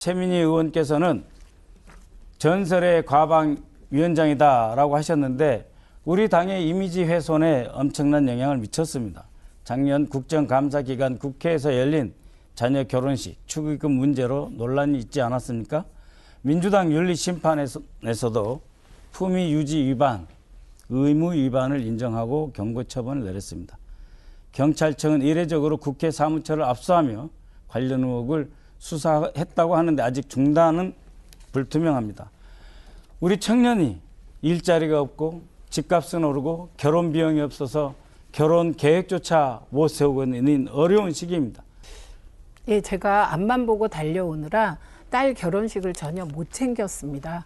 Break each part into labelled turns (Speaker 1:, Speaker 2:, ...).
Speaker 1: 최민희 의원께서는 전설의 과방위원장이다라고 하셨는데 우리 당의 이미지 훼손에 엄청난 영향을 미쳤습니다. 작년 국정감사 기간 국회에서 열린 자녀 결혼식 축의금 문제로 논란이 있지 않았습니까? 민주당 윤리심판에서도 품위 유지 위반, 의무 위반을 인정하고 경고 처분을 내렸습니다. 경찰청은 이례적으로 국회 사무처를 압수하며 관련 의혹을 수사했다고 하는데 아직 중단은 불투명합니다. 우리 청년이 일자리가 없고 집값은 오르고 결혼 비용이 없어서 결혼 계획조차 못 세우고 있는 어려운 시기입니다.
Speaker 2: 예, 제가 앞만 보고 달려오느라 딸 결혼식을 전혀 못 챙겼습니다.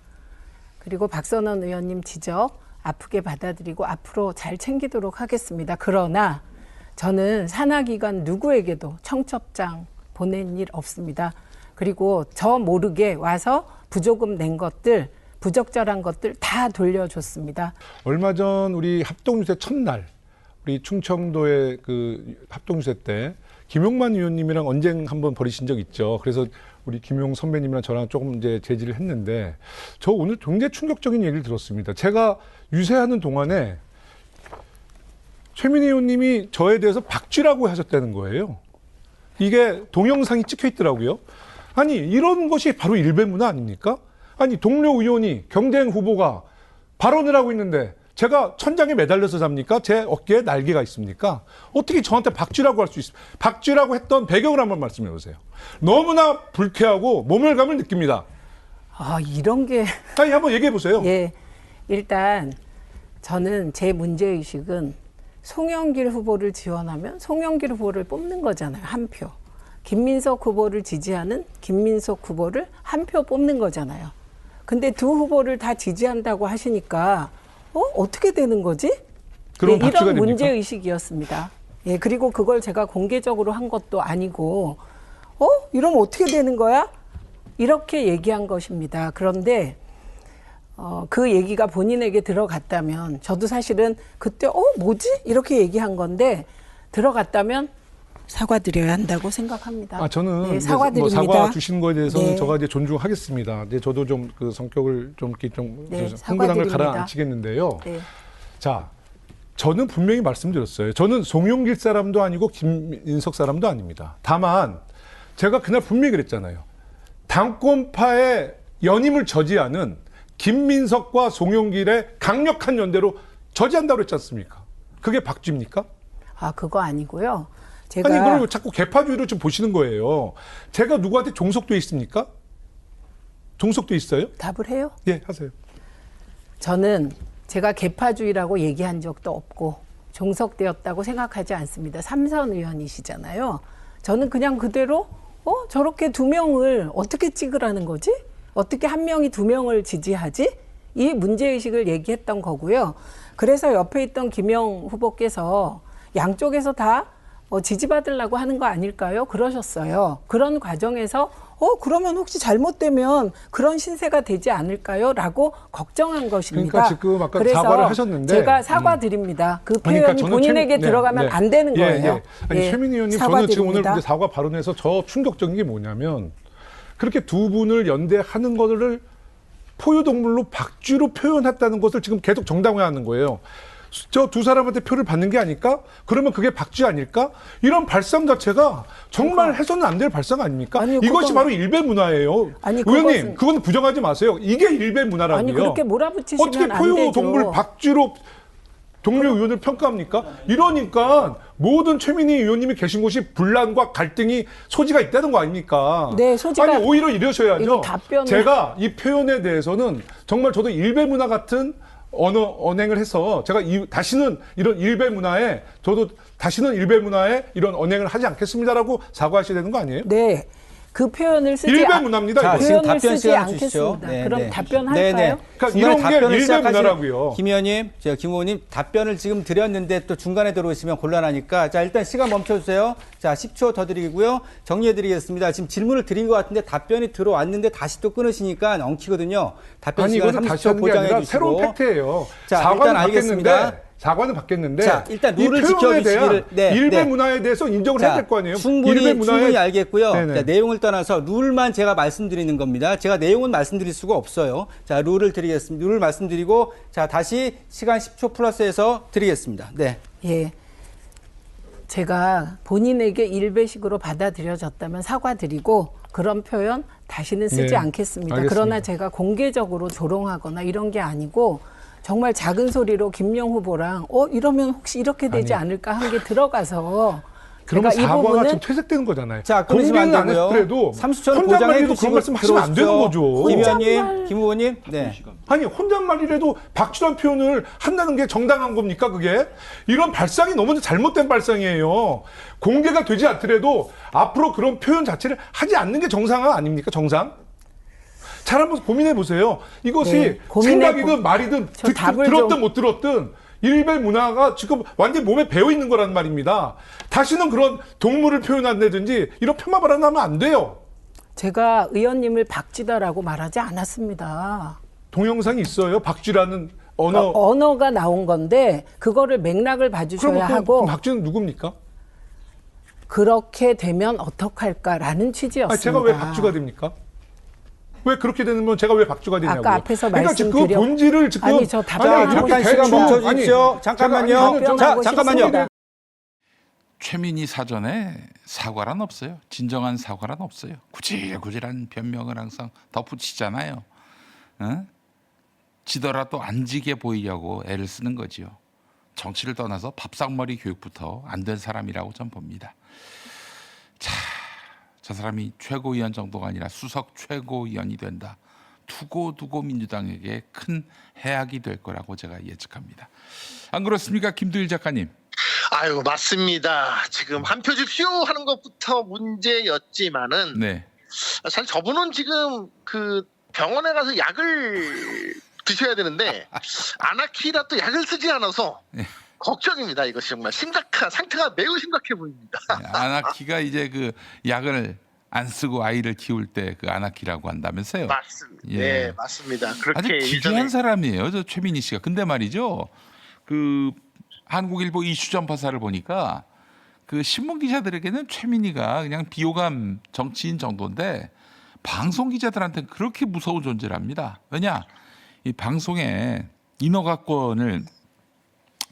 Speaker 2: 그리고 박선원 의원님 지적 아프게 받아들이고 앞으로 잘 챙기도록 하겠습니다. 그러나 저는 산하기관 누구에게도 청첩장 보낸 일 없습니다. 그리고 저 모르게 와서 부조금 낸 것들, 부적절한 것들 다 돌려줬습니다.
Speaker 3: 얼마 전 우리 합동유세 첫날, 우리 충청도의 그 합동유세 때 김용만 의원님이랑 언쟁 한번 벌이신 적 있죠. 그래서 우리 김용 선배님이랑 저랑 조금 이제 제지를 했는데 저 오늘 굉장히 충격적인 얘기를 들었습니다. 제가 유세하는 동안에 최민희 의원님이 저에 대해서 박쥐라고 하셨다는 거예요. 이게 동영상이 찍혀 있더라고요. 아니 이런 것이 바로 일베 문화 아닙니까? 아니 동료 의원이 경쟁 후보가 발언을 하고 있는데 제가 천장에 매달려서 잡니까? 제 어깨에 날개가 있습니까? 어떻게 저한테 박쥐라고 할 수 있습니까? 박쥐라고 했던 배경을 한번 말씀해 보세요. 너무나 불쾌하고 모멸감을 느낍니다.
Speaker 2: 아, 이런 게
Speaker 3: 아니 한번 얘기해 보세요.
Speaker 2: 예, 일단 저는 제 문제의식은 송영길 후보를 지원하면 송영길 후보를 뽑는 거잖아요. 한 표. 김민석 후보를 지지하는 김민석 후보를 한 표 뽑는 거잖아요. 근데 두 후보를 다 지지한다고 하시니까 어떻게 되는 거지?
Speaker 3: 그럼
Speaker 2: 네,
Speaker 3: 박쥐가
Speaker 2: 이런
Speaker 3: 됩니까?
Speaker 2: 문제의식이었습니다. 예, 그리고 그걸 제가 공개적으로 한 것도 아니고 이러면 어떻게 되는 거야? 이렇게 얘기한 것입니다. 그런데 그 얘기가 본인에게 들어갔다면 저도 사실은 그때 뭐지? 이렇게 얘기한 건데 들어갔다면 사과드려야 한다고 생각합니다.
Speaker 3: 아, 저는
Speaker 2: 네, 사과드립니다.
Speaker 3: 뭐 사과 주신 거에 대해서는
Speaker 2: 네.
Speaker 3: 제가 이제 존중하겠습니다. 네, 저도 좀 그 성격을 좀 이렇게 좀
Speaker 2: 네,
Speaker 3: 흥분한 걸
Speaker 2: 사과드립니다.
Speaker 3: 가라앉히겠는데요.
Speaker 2: 네.
Speaker 3: 자, 저는 분명히 말씀드렸어요. 저는 송영길 사람도 아니고 김민석 사람도 아닙니다. 다만 제가 그날 분명히 그랬잖아요. 당권파의 연임을 저지하는 김민석과 송영길의 강력한 연대로 저지한다고 그랬지 않습니까? 그게 박쥐입니까?
Speaker 2: 아, 그거 아니고요. 제가
Speaker 3: 아니, 그걸 자꾸 개파주의로 좀 보시는 거예요. 제가 누구한테 종속돼 있습니까? 종속돼 있어요?
Speaker 2: 답을 해요.
Speaker 3: 예, 하세요.
Speaker 2: 저는 제가 개파주의라고 얘기한 적도 없고 종속되었다고 생각하지 않습니다. 삼선 의원이시잖아요. 저는 그냥 그대로 저렇게 두 명을 어떻게 찍으라는 거지? 어떻게 한 명이 두 명을 지지하지? 이 문제의식을 얘기했던 거고요. 그래서 옆에 있던 김영 후보께서 양쪽에서 다 지지받으려고 하는 거 아닐까요? 그러셨어요. 그런 과정에서 그러면 혹시 잘못되면 그런 신세가 되지 않을까요? 라고 걱정한 것입니다.
Speaker 3: 그러니까 지금 아까
Speaker 2: 그래서
Speaker 3: 사과를 하셨는데
Speaker 2: 제가 사과드립니다. 그 표현이
Speaker 3: 그러니까 저는
Speaker 2: 본인에게 들어가면 안 되는 거예요.
Speaker 3: 아니,
Speaker 2: 예,
Speaker 3: 최민희 의원님, 저는 지금 오늘
Speaker 2: 사과드립니다.
Speaker 3: 이제 사과 발언에서 저 충격적인 게 뭐냐면 그렇게 두 분을 연대하는 것을 포유동물로 박쥐로 표현했다는 것을 지금 계속 정당화하는 거예요. 저 두 사람한테 표를 받는 게 아닐까? 그러면 그게 박쥐 아닐까? 이런 발상 자체가 정말 해서는 안 될 발상 아닙니까?
Speaker 2: 아니요,
Speaker 3: 이것이
Speaker 2: 그건-
Speaker 3: 바로 일베 문화예요.
Speaker 2: 아니,
Speaker 3: 의원님, 그건 부정하지 마세요. 이게 일베 문화라고요.
Speaker 2: 아니, 그렇게 몰아붙이시면
Speaker 3: 어떻게
Speaker 2: 안
Speaker 3: 포유
Speaker 2: 되죠.
Speaker 3: 동물 박쥐로 동료 의원을 평가합니까? 이러니까 모든 최민희 의원님이 계신 곳이 분란과 갈등이 소지가 있다는 거 아닙니까?
Speaker 2: 네, 소지가-
Speaker 3: 아니 오히려 이러셔야죠.
Speaker 2: 이거 답변을-
Speaker 3: 제가 이 표현에 대해서는 정말 저도 일베 문화 같은 언행을 해서 제가 다시는 이런 일베 문화에 저도 다시는 일베 문화에 이런 언행을 하지 않겠습니다라고 사과하셔야 되는 거 아니에요?
Speaker 2: 네. 그 표현을 쓰지
Speaker 3: 일베 문화입니다.
Speaker 1: 자,
Speaker 3: 이거.
Speaker 1: 지금
Speaker 2: 표현을
Speaker 1: 답변
Speaker 2: 쓰지
Speaker 1: 시간 주시죠.
Speaker 2: 않겠습니다. 그럼 답변할까요?
Speaker 3: 그러니까
Speaker 1: 중간에
Speaker 3: 이런 게
Speaker 1: 답변을
Speaker 3: 일베
Speaker 1: 시작하시는
Speaker 3: 문화라고요.
Speaker 1: 김 의원님, 김 의원님 답변을 지금 드렸는데 또 중간에 들어오시면 곤란하니까 자 일단 시간 멈춰주세요. 자 10초 더 드리고요. 정리해드리겠습니다. 지금 질문을 드린 것 같은데 답변이 들어왔는데 다시 또 끊으시니까 엉키거든요. 답변
Speaker 3: 아니
Speaker 1: 시간
Speaker 3: 이거는 다시
Speaker 1: 30초
Speaker 3: 하는 게 아니라
Speaker 1: 보장해 주시고.
Speaker 3: 새로운 팩트예요.
Speaker 1: 자
Speaker 3: 사과는
Speaker 1: 일단 알겠습니다.
Speaker 3: 받겠는데 사과는 받겠는데
Speaker 4: 자, 일단
Speaker 3: 이
Speaker 4: 룰을
Speaker 3: 표현에 대한
Speaker 4: 지켜주시기를- 네,
Speaker 3: 일베
Speaker 4: 네.
Speaker 3: 문화에 대해서 인정을 해야 될 거 아니에요.
Speaker 4: 충분히
Speaker 3: 일베 문화에
Speaker 4: 충분히 알겠고요.
Speaker 3: 네네.
Speaker 4: 자, 내용을 떠나서 룰만 제가 말씀드리는 겁니다. 제가 내용은 말씀드릴 수가 없어요. 자, 룰을 드리겠습니다. 룰을 말씀드리고 자, 다시 시간 10초 플러스해서 드리겠습니다. 네.
Speaker 2: 예. 제가 본인에게 일배식으로 받아들여졌다면 사과드리고 그런 표현 다시는 쓰지
Speaker 3: 네,
Speaker 2: 않겠습니다.
Speaker 3: 알겠습니다.
Speaker 2: 그러나 제가 공개적으로 조롱하거나 이런 게 아니고 정말 작은 소리로 김명 후보랑 이러면 혹시 이렇게 되지 않을까 한 게 들어가서
Speaker 3: 그러면
Speaker 2: 제가 이
Speaker 3: 사과가
Speaker 2: 부분은
Speaker 3: 지금 퇴색되는 거잖아요.
Speaker 4: 자, 끊으시면 안
Speaker 3: 공개는 안
Speaker 4: 되고요.
Speaker 3: 했더라도
Speaker 4: 30초는 보장해
Speaker 3: 혼잣말이라도
Speaker 4: 주시고
Speaker 3: 그런 말씀 하시면 안 되는 거죠.
Speaker 4: 김 의원님, 김 후보님. 네.
Speaker 3: 아니 혼잣말이라도 박쥐란 표현을 한다는 게 정당한 겁니까 그게? 이런 발상이 너무 잘못된 발상이에요. 공개가 되지 않더라도 앞으로 그런 표현 자체를 하지 않는 게 정상 아닙니까? 정상? 잘 한번 고민해 보세요. 이것이
Speaker 2: 네,
Speaker 3: 생각이든 말이든
Speaker 2: 저 답을
Speaker 3: 들었든
Speaker 2: 좀-
Speaker 3: 못 들었든 일베 문화가 지금 완전히 몸에 배어 있는 거란 말입니다. 다시는 그런 동물을 표현한다든지 이런 폄하 발언을 하면 안 돼요.
Speaker 2: 제가 의원님을 박쥐다라고 말하지 않았습니다.
Speaker 3: 동영상이 있어요. 박쥐라는 언어.
Speaker 2: 언어가 나온 건데 그거를 맥락을 봐주셔야
Speaker 3: 그럼
Speaker 2: 하고
Speaker 3: 박쥐는 누굽니까?
Speaker 2: 그렇게 되면 어떡할까라는 취지였습니다.
Speaker 3: 아니, 제가 왜 박쥐가 됩니까? 왜 그렇게 되면 제가 왜 박쥐가 되냐고요?
Speaker 2: 아까 앞에서
Speaker 3: 그러니까 지금 그
Speaker 2: 말씀드려-
Speaker 3: 본질을 지금
Speaker 2: 아니, 저 답변
Speaker 3: 아니,
Speaker 2: 하고
Speaker 3: 이렇게
Speaker 4: 시간
Speaker 3: 대충-
Speaker 4: 멈춰
Speaker 3: 아니,
Speaker 4: 주십시오. 잠깐만요.
Speaker 3: 제가-
Speaker 4: 자,
Speaker 2: 답변하고
Speaker 4: 잠깐만요.
Speaker 2: 싶습니다.
Speaker 5: 최민희 사전에 사과란 없어요. 진정한 사과란 없어요. 구질구질한 변명을 항상 덧붙이잖아요. 어? 지더라도 안 지게 보이려고 애를 쓰는 거지요. 정치를 떠나서 밥상머리 교육부터 안 된 사람이라고 전 봅니다. 자, 저 사람이 최고위원 정도가 아니라 수석 최고위원이 된다. 두고두고 민주당에게 큰 해악이 될 거라고 제가 예측합니다. 안 그렇습니까, 김두일 작가님?
Speaker 6: 아유, 맞습니다. 지금 한 표 줍쇼 하는 것부터 문제였지만은
Speaker 5: 네.
Speaker 6: 사실 저분은 지금 그 병원에 가서 약을 드셔야 되는데 아나키라 또 약을 쓰지 않아서
Speaker 5: 네.
Speaker 6: 걱정입니다. 이것이 정말 상태가 매우 심각해 보입니다.
Speaker 5: 아나키가 이제 그 약을 안 쓰고 아이를 키울 때 그 아나키라고 한다면서요.
Speaker 6: 맞습니다.
Speaker 5: 예.
Speaker 6: 네, 맞습니다.
Speaker 5: 아주
Speaker 6: 그렇게
Speaker 5: 기괴한
Speaker 6: 예전에
Speaker 5: 사람이에요, 저 최민희 씨가. 근데 말이죠, 그 한국일보 이슈전파사를 보니까 그 신문 기자들에게는 최민희가 그냥 비호감 정치인 정도인데 방송 기자들한테는 그렇게 무서운 존재랍니다. 왜냐, 이 방송에 인허가권을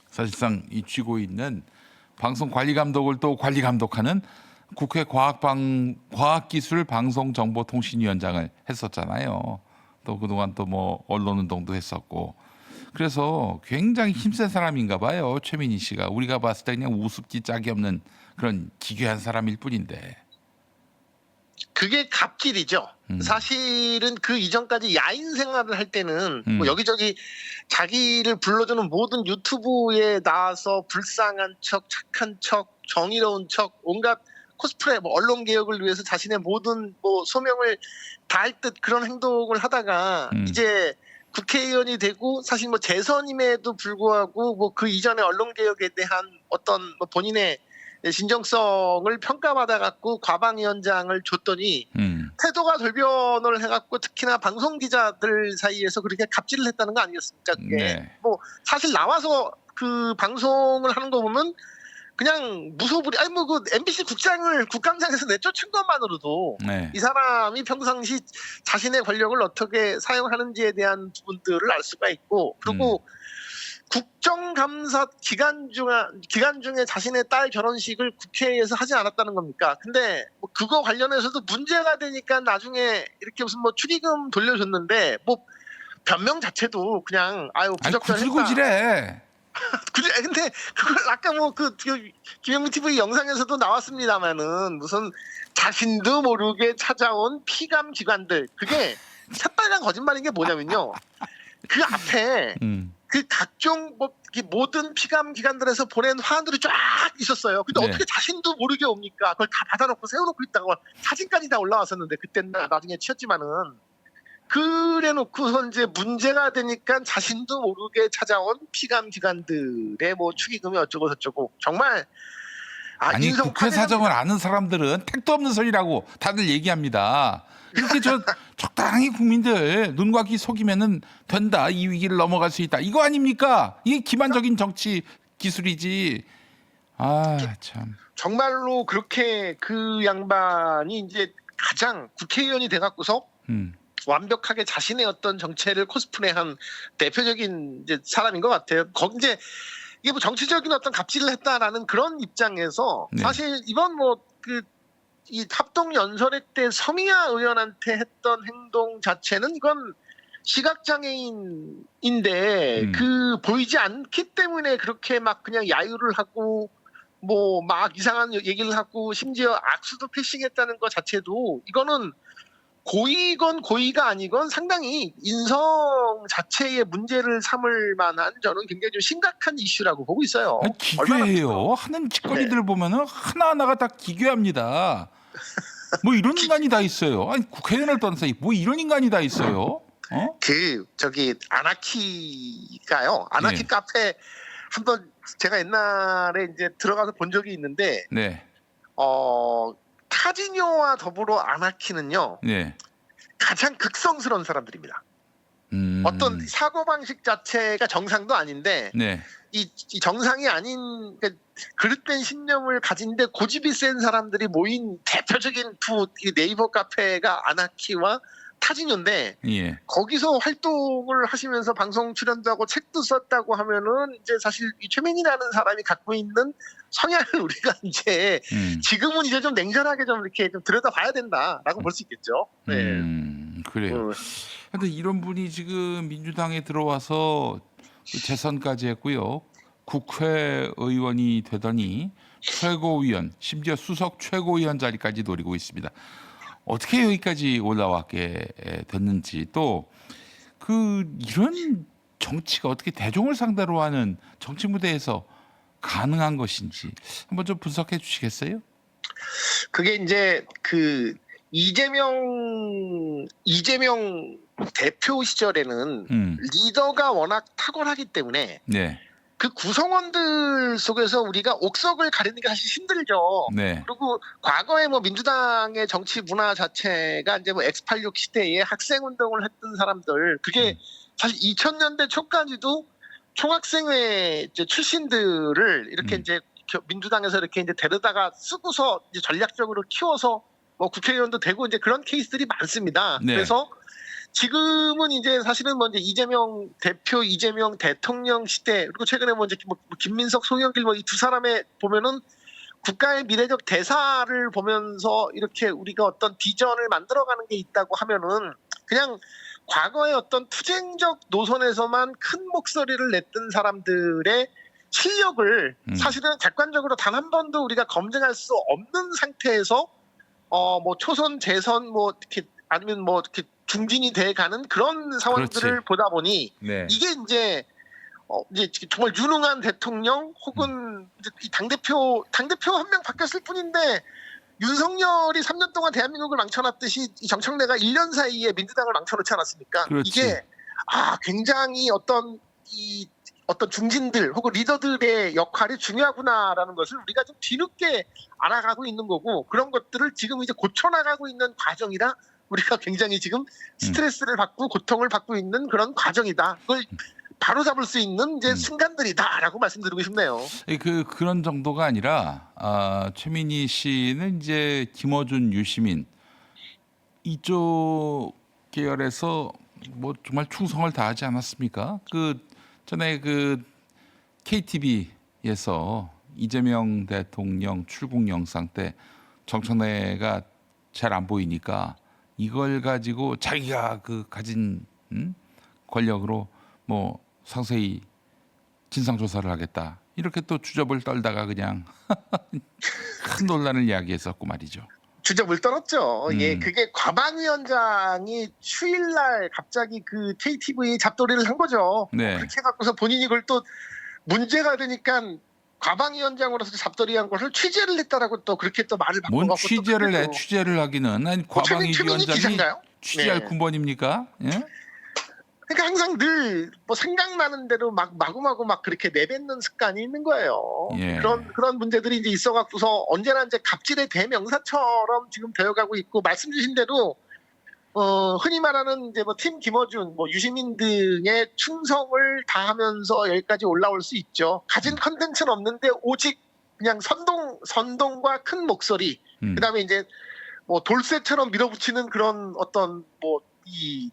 Speaker 5: 사실상 이 쥐고 있는 방송 관리 감독을 또 관리 감독하는 국회 과학기술방송정보통신위원장을 했었잖아요. 또 그동안 또 뭐 언론운동도 했었고. 그래서 굉장히 힘센 사람인가 봐요, 최민희 씨가. 우리가 봤을 때 그냥 우습기 짝이 없는 그런 기괴한 사람일 뿐인데.
Speaker 6: 그게 갑질이죠. 사실은 그 이전까지 야인 생활을 할 때는 뭐 여기저기 자기를 불러주는 모든 유튜브에 나와서 불쌍한 척, 착한 척, 정의로운 척, 온갖 코스프레, 뭐 언론 개혁을 위해서 자신의 모든 뭐 소명을 다할 듯 그런 행동을 하다가 이제 국회의원이 되고 사실 뭐 재선임에도 불구하고 뭐 그 이전에 언론 개혁에 대한 어떤 뭐 본인의 진정성을 평가받아 갖고 과방위원장을 줬더니 태도가 돌변을 해갖고 특히나 방송 기자들 사이에서 그렇게 갑질을 했다는 거 아니겠습니까? 그게
Speaker 5: 네.
Speaker 6: 뭐 사실 나와서 그 방송을 하는 거 보면 그냥 무소불위 아니 뭐 그 MBC 국감장에서 내쫓은 것만으로도
Speaker 5: 네.
Speaker 6: 이 사람이 평상시 자신의 권력을 어떻게 사용하는지에 대한 부분들을 알 수가 있고 그리고 국정감사 기간 중에 자신의 딸 결혼식을 국회에서 하지 않았다는 겁니까? 근데 뭐 그거 관련해서도 문제가 되니까 나중에 이렇게 무슨 뭐 축의금 돌려줬는데 뭐 변명 자체도 그냥 아유
Speaker 5: 아니,
Speaker 6: 부적절했다.
Speaker 5: 구질구질해.
Speaker 6: 근데 그걸 아까 뭐 그 김영민 TV 영상에서도 나왔습니다만은 무슨 자신도 모르게 찾아온 피감 기관들 그게 새빨간 거짓말인 게 뭐냐면요. 그 앞에 그 각종 뭐 모든 피감 기관들에서 보낸 화환들이 쫙 있었어요. 근데
Speaker 5: 네.
Speaker 6: 어떻게 자신도 모르게 옵니까? 그걸 다 받아놓고 세워놓고 있다고 사진까지 다 올라왔었는데 그때는 나중에 치웠지만은 그래놓고서 이제 문제가 되니까 자신도 모르게 찾아온 피감 기관들의 뭐 축의금이 어쩌고 저쩌고 정말
Speaker 5: 아니
Speaker 6: 인성
Speaker 5: 국회
Speaker 6: 파괴합니다.
Speaker 5: 사정을 아는 사람들은 택도 없는 소리라고 다들 얘기합니다. 이렇게 적당히 국민들 눈과 귀 속이면은 된다. 이 위기를 넘어갈 수 있다. 이거 아닙니까? 이게 기반적인 정치 기술이지. 아 참.
Speaker 6: 정말로 그렇게 그 양반이 이제 가장 국회의원이 돼갖고서 완벽하게 자신의 어떤 정체를 코스프레한 대표적인 이제 사람인 것 같아요. 거기 이제 이게 뭐 정치적인 어떤 갑질을 했다라는 그런 입장에서
Speaker 5: 네.
Speaker 6: 사실 이번 이 합동 연설회 때 서미야 의원한테 했던 행동 자체는 이건 시각장애인인데 그 보이지 않기 때문에 그렇게 막 그냥 야유를 하고 뭐 막 이상한 얘기를 하고 심지어 악수도 패싱했다는 것 자체도 이거는 고의건 고의가 아니건 상당히 인성 자체의 문제를 삼을 만한 저는 굉장히 좀 심각한 이슈라고 보고 있어요.
Speaker 5: 아니, 기괴해요. 하는 짓거리들 보면은 하나하나가 다 기괴합니다. 뭐 이런 인간이 다 있어요. 아니 국회의원을 떠나서 뭐 이런 인간이 다 있어요. 어?
Speaker 6: 아나키가요. 아나키
Speaker 5: 네.
Speaker 6: 카페 한번 제가 옛날에 이제 들어가서 본 적이 있는데
Speaker 5: 네,
Speaker 6: 타지뇨와 더불어 아나키는요.
Speaker 5: 네.
Speaker 6: 가장 극성스러운 사람들입니다. 어떤 사고방식 자체가 정상도 아닌데
Speaker 5: 네,
Speaker 6: 이 정상이 아닌 그러니까 그릇된 신념을 가진데 고집이 센 사람들이 모인 대표적인 이 네이버 카페가 아나키와 타지뇨인데
Speaker 5: 예,
Speaker 6: 거기서 활동을 하시면서 방송 출연도 하고 책도 썼다고 하면은 이제 사실 이 최민희라는 사람이 갖고 있는 성향을 우리가 이제 지금은 이제 좀 냉정하게 좀 이렇게 좀 들여다봐야 된다라고 볼 수 있겠죠. 네.
Speaker 5: 그래요. 근데 이런 분이 지금 민주당에 들어와서 재선까지 했고요. 국회의원이 되더니 최고위원, 심지어 수석 최고위원 자리까지 노리고 있습니다. 어떻게 여기까지 올라왔게 됐는지 또 이런 정치가 어떻게 대중을 상대로 하는 정치 무대에서 가능한 것인지 한번 좀 분석해 주시겠어요?
Speaker 6: 그게 이제 그 이재명 대표 시절에는 리더가 워낙 탁월하기 때문에
Speaker 5: 네,
Speaker 6: 그 구성원들 속에서 우리가 옥석을 가리는 게 사실 힘들죠.
Speaker 5: 네,
Speaker 6: 그리고 과거에 뭐 민주당의 정치 문화 자체가 이제 뭐 X86 시대에 학생 운동을 했던 사람들 그게 사실 2000년대 초까지도 총학생회 이제 출신들을 이렇게 이제 민주당에서 이렇게 이제 데려다가 쓰고서 이제 전략적으로 키워서 뭐 국회의원도 되고 이제 그런 케이스들이 많습니다.
Speaker 5: 네.
Speaker 6: 그래서 지금은 이제 사실은 뭐 이제 이재명 대표, 이재명 대통령 시대 그리고 최근에 뭐 이제 뭐 김민석, 송영길 뭐 이 두 사람의 보면은 국가의 미래적 대사를 보면서 이렇게 우리가 어떤 비전을 만들어가는 게 있다고 하면은 그냥 과거의 어떤 투쟁적 노선에서만 큰 목소리를 냈던 사람들의 실력을 사실은 객관적으로 단 한 번도 우리가 검증할 수 없는 상태에서 뭐 초선, 재선 뭐 이렇게 아니면 뭐 이렇게 중진이 돼 가는 그런 상황들을
Speaker 5: 그렇지.
Speaker 6: 보다 보니
Speaker 5: 네.
Speaker 6: 이게 이제 정말 유능한 대통령 혹은 이 당대표 한 명 바뀌었을 뿐인데 윤석열이 3년 동안 대한민국을 망쳐놨듯이 이 정청래가 1년 사이에 민주당을 망쳐놓지 않았습니까?
Speaker 5: 그렇지.
Speaker 6: 이게 굉장히 어떤 중진들 혹은 리더들의 역할이 중요하구나라는 것을 우리가 좀 뒤늦게 알아가고 있는 거고 그런 것들을 지금 이제 고쳐나가고 있는 과정이라 우리가 굉장히 지금 스트레스를 받고 고통을 받고 있는 그런 과정이다. 그걸 바로 잡을 수 있는 이제 순간들이다라고 말씀드리고 싶네요.
Speaker 5: 그런 정도가 아니라 최민희 씨는 이제 김어준, 유시민 이쪽 계열에서 뭐 정말 충성을 다하지 않았습니까? 전에 KTV에서 이재명 대통령 출국 영상 때 정청래가 잘 안 보이니까 이걸 가지고 자기가 가진 권력으로 뭐 상세히 진상 조사를 하겠다 이렇게 또 주접을 떨다가 그냥 큰 논란을 이야기했었고 말이죠.
Speaker 6: 주접을 떨었죠. 예, 그게 과방위원장이 휴일날 갑자기 그 KTV 잡돌이를 한 거죠.
Speaker 5: 네.
Speaker 6: 그렇게 해갖고서 본인이 그걸 또 문제가 되니까 과방위원장으로서 잡돌이한 것을 취재를 했다라고 또 그렇게 또 말을
Speaker 5: 뭔
Speaker 6: 바꿔갖고
Speaker 5: 취재를 하기는 아니
Speaker 6: 최민희
Speaker 5: 과방위원장이
Speaker 6: 기자인가요?
Speaker 5: 취재할
Speaker 6: 네.
Speaker 5: 군번입니까? 예?
Speaker 6: 그러니까 항상 늘 뭐 생각나는 대로 막 마구마구 막 그렇게 내뱉는 습관이 있는 거예요.
Speaker 5: 예.
Speaker 6: 그런 문제들이 이제 있어갖고서 언제나 이제 갑질의 대명사처럼 지금 되어가고 있고, 말씀 주신 대로 흔히 말하는 이제 뭐 팀 김어준, 뭐 유시민 등의 충성을 다하면서 여기까지 올라올 수 있죠. 가진 컨텐츠는 없는데 오직 그냥 선동과 큰 목소리, 그다음에 이제 뭐 돌쇠처럼 밀어붙이는 그런 어떤 뭐 이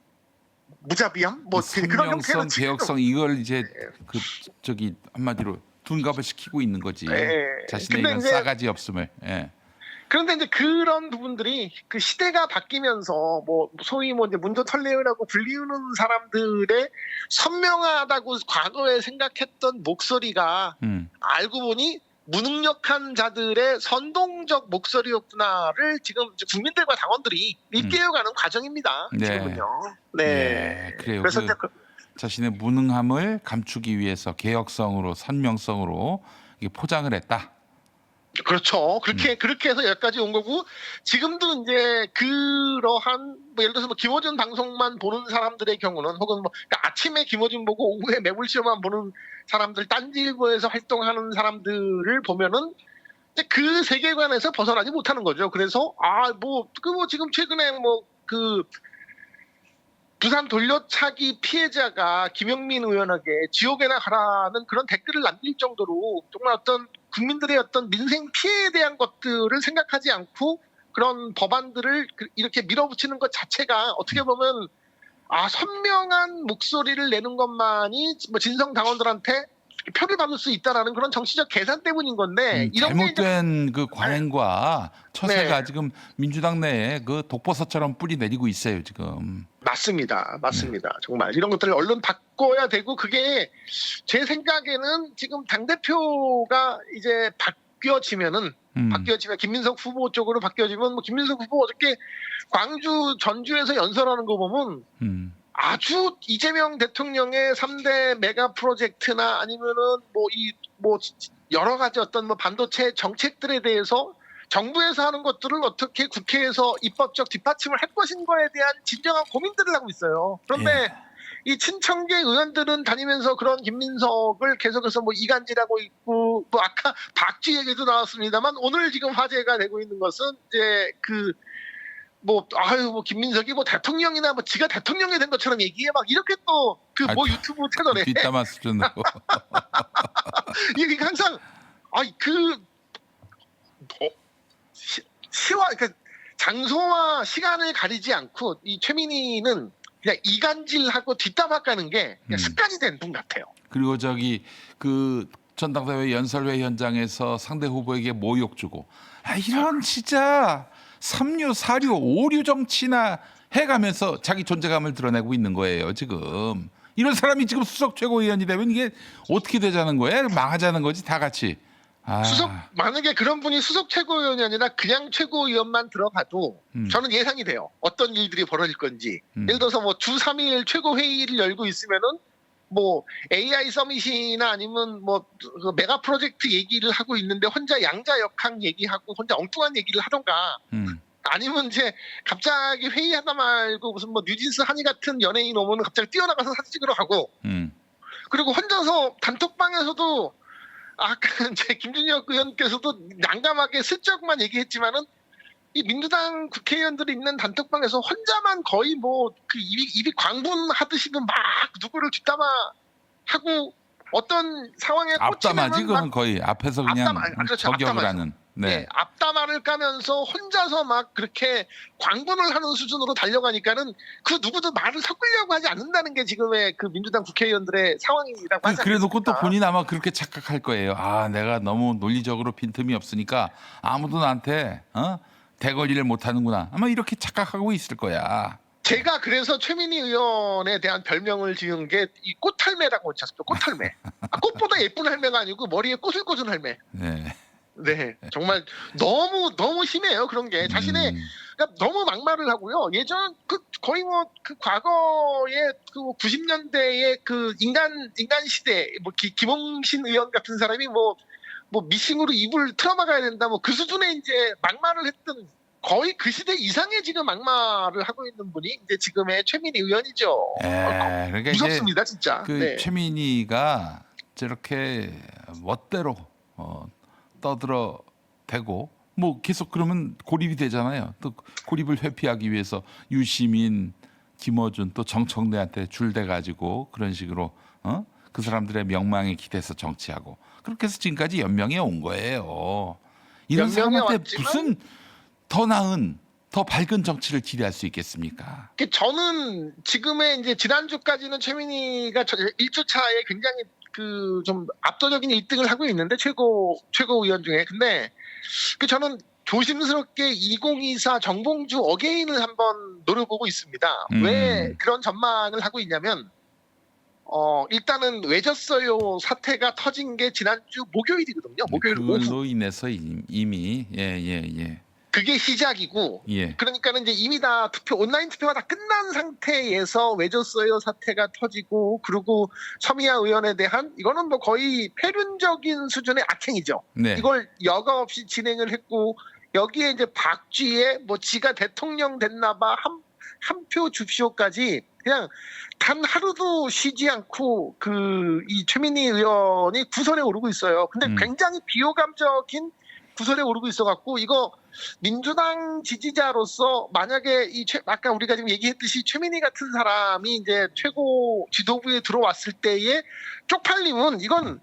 Speaker 6: 무자비함, 뭐 그런 형태로
Speaker 5: 선명성, 개혁성 이걸 이제 그 저기 한마디로 둔갑을 시키고 있는 거지.
Speaker 6: 예.
Speaker 5: 자신의
Speaker 6: 근데
Speaker 5: 이런
Speaker 6: 이제
Speaker 5: 싸가지 없음을. 예.
Speaker 6: 그런데 이제 그런 부분들이 그 시대가 바뀌면서 뭐 소위 뭐 이제 문조털레어라고 불리우는 사람들의 선명하다고 과거에 생각했던 목소리가 알고 보니 무능력한 자들의 선동적 목소리였구나를 지금 이제 국민들과 당원들이 일깨워가는 과정입니다.
Speaker 5: 네.
Speaker 6: 지금은요. 네.
Speaker 5: 예, 그래요.
Speaker 6: 그래서
Speaker 5: 그
Speaker 6: 이제
Speaker 5: 자신의 무능함을 감추기 위해서 개혁성으로 선명성으로 이게 포장을 했다.
Speaker 6: 그렇죠. 그렇게 해서 여기까지 온 거고, 지금도 이제 그러한 뭐 예를 들어서 뭐 김어준 방송만 보는 사람들의 경우는, 혹은 뭐 그러니까 아침에 김어준 보고 오후에 매불쇼만 보는 사람들, 딴지일보에서 활동하는 사람들을 보면은 이제 그 세계관에서 벗어나지 못하는 거죠. 그래서 뭐 지금 최근에 뭐 그 부산 돌려차기 피해자가 김영민 의원에게 지옥에나 가라는 그런 댓글을 남길 정도로 정말 어떤 국민들의 어떤 민생 피해에 대한 것들을 생각하지 않고 그런 법안들을 이렇게 밀어붙이는 것 자체가 어떻게 보면 선명한 목소리를 내는 것만이 뭐 진성 당원들한테 표를 받을 수 있다라는 그런 정치적 계산 때문인 건데, 이런 게 이제
Speaker 5: 잘못된 그 관행과 처세가
Speaker 6: 네.
Speaker 5: 지금 민주당 내에 그 독버섯처럼 뿌리 내리고 있어요 지금.
Speaker 6: 맞습니다. 정말 이런 것들을 얼른 바꿔야 되고, 그게 제 생각에는 지금 당대표가 이제 바뀌어지면 김민석 후보 쪽으로 바뀌어지면, 뭐 김민석 후보 어저께 광주 전주에서 연설하는 거 보면 아주 이재명 대통령의 3대 메가 프로젝트나 아니면은 뭐 여러 가지 어떤 뭐 반도체 정책들에 대해서 정부에서 하는 것들을 어떻게 국회에서 입법적 뒷받침을 할 것인가에 대한 진정한 고민들을 하고 있어요. 그런데 이 친청계 의원들은 다니면서 그런 김민석을 계속해서 뭐 이간질하고 있고, 뭐 아까 박쥐 얘기도 나왔습니다만, 오늘 지금 화제가 되고 있는 것은 이제 뭐 김민석이 뭐 대통령이나 뭐 지가 대통령이 된 것처럼 얘기해 막 이렇게 또 그 뭐 유튜브 채널에
Speaker 5: 뒷담화 수준으로.
Speaker 6: 이게 항상 그러니까 장소와 시간을 가리지 않고 이 최민희는 그냥 이간질하고 뒷담화 까는 게 그냥 습관이 된 분 같아요.
Speaker 5: 그리고 저기 그 전당대회 연설회 현장에서 상대 후보에게 모욕 주고 이런 진짜 3류, 4류, 5류 정치나 해가면서 자기 존재감을 드러내고 있는 거예요 지금. 이런 사람이 지금 수석 최고위원이 되면 이게 어떻게 되자는 거예요? 망하자는 거지 다 같이.
Speaker 6: 만약에 그런 분이 수석 최고위원이 아니라 그냥 최고위원만 들어가도 저는 예상이 돼요. 어떤 일들이 벌어질 건지. 예를 들어서 뭐 주 3일 최고회의를 열고 있으면은 뭐 AI 서밋이나 아니면 뭐 그 메가 프로젝트 얘기를 하고 있는데 혼자 양자역학 얘기하고 혼자 엉뚱한 얘기를 하던가, 아니면 이제 갑자기 회의하다 말고 무슨 뭐 뉴진스 한이 같은 연예인 오면 갑자기 뛰어나가서 사진 찍으러 가고, 그리고 혼자서 단톡방에서도 아까 이제 김준혁 의원께서도 난감하게 슬쩍만 얘기했지만은 이 민주당 국회의원들이 있는 단톡방에서 혼자만 거의 뭐 그 입이 광분하듯이 막 누구를 뒷담화하고 어떤 상황에
Speaker 5: 앞담화지 그건 거의 앞에서 그냥 저격을 하는.
Speaker 6: 네. 앞담화를 까면서 혼자서 막 그렇게 광분을 하는 수준으로 달려가니까는 그 누구도 말을 섞으려고 하지 않는다는 게 지금의 그 민주당 국회의원들의 상황이라고 하지 않습니까?
Speaker 5: 그래놓고 또 본인 아마 그렇게 착각할 거예요. 내가 너무 논리적으로 빈틈이 없으니까 아무도 나한테 대거리를 못하는구나. 아마 이렇게 착각하고 있을 거야.
Speaker 6: 제가 그래서 최민희 의원에 대한 별명을 지은 게 이 꽃할매라고 쳤어요. 꽃할매. 꽃보다 예쁜 할매가 아니고 머리에 꽃을 꽂은 할매. 네, 정말 너무 심해요 그런 게. 자신의 그러니까 너무 막말을 하고요. 예전 거의 뭐 그 과거에 그 90년대의 그 인간 시대 뭐 김홍신 의원 같은 사람이 뭐 미싱으로 입을 틀어막아야 된다 뭐 그 수준의 이제 막말을 했던 거의 그 시대 이상의 지금 막말을 하고 있는 분이 이제 지금의 최민희 의원이죠.
Speaker 5: 그러니까
Speaker 6: 무섭습니다, 진짜.
Speaker 5: 그
Speaker 6: 네.
Speaker 5: 최민희가 저렇게 멋대로 떠들어 대고 뭐 계속 그러면 고립이 되잖아요. 또 고립을 회피하기 위해서 유시민, 김어준 또 정청래한테 줄대 가지고 그런 식으로 그 사람들의 명망에 기대서 정치하고 그렇게 해서 지금까지 연명해 온 거예요. 이런
Speaker 6: 연명해
Speaker 5: 사람한테
Speaker 6: 왔지만
Speaker 5: 무슨 더 나은 더 밝은 정치를 기대할 수 있겠습니까?
Speaker 6: 저는 지금의 이제 지난주까지는 최민희가 1주차에 굉장히 그 좀 압도적인 1등을 하고 있는데 최고 의원 중에. 근데 저는 조심스럽게 2024 정봉주 어게인을 한번 노려보고 있습니다. 왜 그런 전망을 하고 있냐면 일단은 왜 졌어요 사태가 터진 게 지난주 목요일이거든요. 목요일 오후.
Speaker 5: 그걸로 인해서 이미 예.
Speaker 6: 그게 시작이고,
Speaker 5: 예.
Speaker 6: 그러니까는 이제 이미 다 온라인 투표가 다 끝난 상태에서 왜 졌어요 사태가 터지고, 그리고 서미야 의원에 대한 이거는 뭐 거의 폐륜적인 수준의 악행이죠.
Speaker 5: 네.
Speaker 6: 이걸 여과 없이 진행을 했고, 여기에 이제 박쥐에 뭐 지가 대통령 됐나봐 한 표 줍쇼까지 그냥 단 하루도 쉬지 않고 이 최민희 의원이 구설에 오르고 있어요. 근데 굉장히 비호감적인 구설에 오르고 있어갖고 이거 민주당 지지자로서 만약에 아까 우리가 지금 얘기했듯이 최민희 같은 사람이 이제 최고 지도부에 들어왔을 때의 쪽팔림은 이건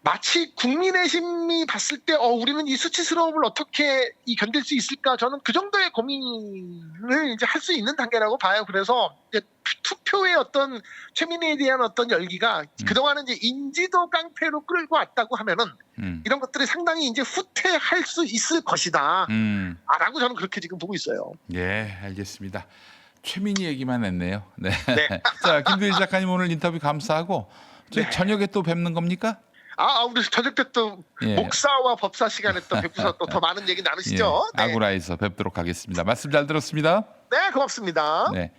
Speaker 6: 마치 국민의힘이 봤을 때 우리는 이 수치스러움을 어떻게 견딜 수 있을까, 저는 그 정도의 고민을 이제 할 수 있는 단계라고 봐요. 그래서 이제 투표의 어떤 최민희에 대한 어떤 열기가 그동안은 이제 인지도 깡패로 끌고 왔다고 하면은 이런 것들이 상당히 이제 후퇴할 수 있을 것이다. 라고 저는 그렇게 지금 보고 있어요.
Speaker 5: 예, 알겠습니다. 최민희 얘기만 했네요. 네.
Speaker 6: 네.
Speaker 5: 자, 김두일 작가님 오늘 인터뷰 감사하고 저녁에 또 뵙는 겁니까?
Speaker 6: 우리 저녁 때 또
Speaker 5: 예.
Speaker 6: 목사와 법사 시간에 또 뵙고서 또 더 많은 얘기 나누시죠.
Speaker 5: 예,
Speaker 6: 네.
Speaker 5: 아고라에서 뵙도록 하겠습니다. 말씀 잘 들었습니다.
Speaker 6: 네, 고맙습니다.
Speaker 5: 네.